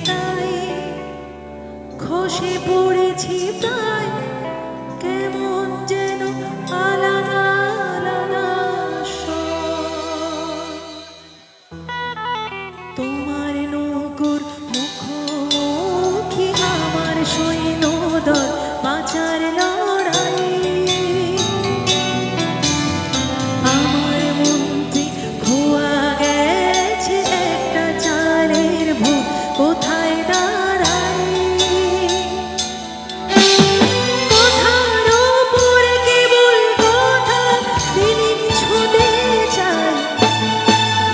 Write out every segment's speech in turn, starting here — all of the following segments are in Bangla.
তাই খসে পড়েছি প্রায় কেমন যেন আলাদা আলাদা তোমার নৌকোর মুখোমুখি আমার সৈন্যদল বাঁচার লড়াই আমার মন্ত্রী খোয়া গেছে একটা চালের ভূত কোথায় দাঁড়ায় কথার ওপর কেবল কথা তিনি ছুঁতে চায়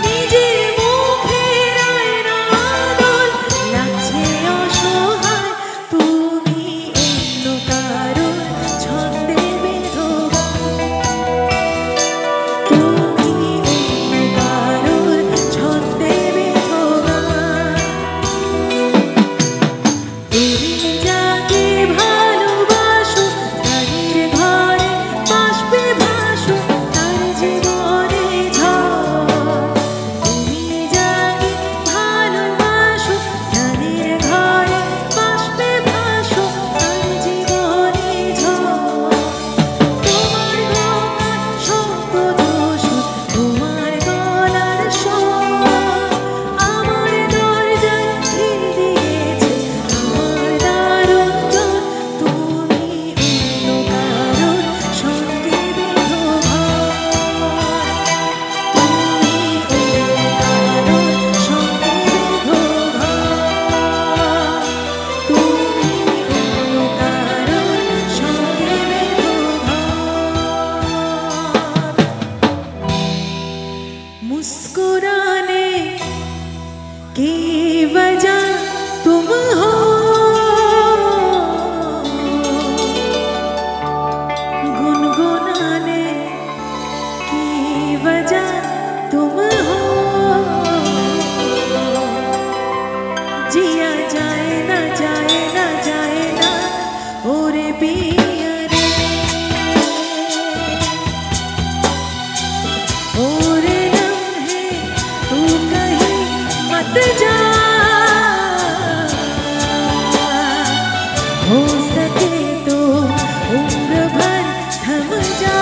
নিজের মুখের আয়না আদল লাগছে অসহায় তুমি অন্য কারোর ছন্দে বেধবা তুমি অন্য কারোর ছন্দে বেধবা তুমি যাকে ভালোবাসো তাদের ঘরে বাষ্পে ভাসো তার জীবনে ঝড় তুমি যাকে ভালোবাসো তাদের ঘরে বাষ্পে ভাসো তার জীবনে ঝড় তোমার গলার শব্দ দোষ তোমার গলার স্বর আমার দরজায় খিল দিয়েছে আমার দারুণ জ্বর তুমি অন্য কারোর সঙ্গে বেধবা তুমি অন্য কারোর সঙ্গে বেধবা তুমি অন্য কারোর সঙ্গে বেধবা मुस्कुराने की वजह तुम हो गुनगुनाने की वजह तुम हो जिया जाए ना जाए ना जाए ना ओरे पिया रे ओरे लम्हे तू कहीं मत जा हो सके तो उम्र भर थम जा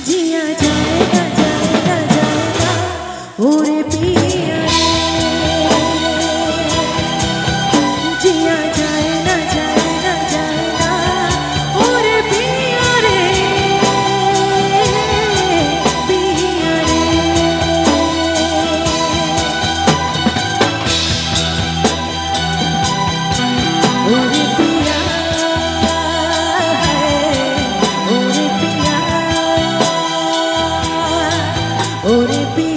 जिया जाएगा जाएगा जाएगा ओरे पिया रे जिया जाए ना जाए ना जाएगा ओरे पिया रे पिया रे ओरे पिया है ओरे पिया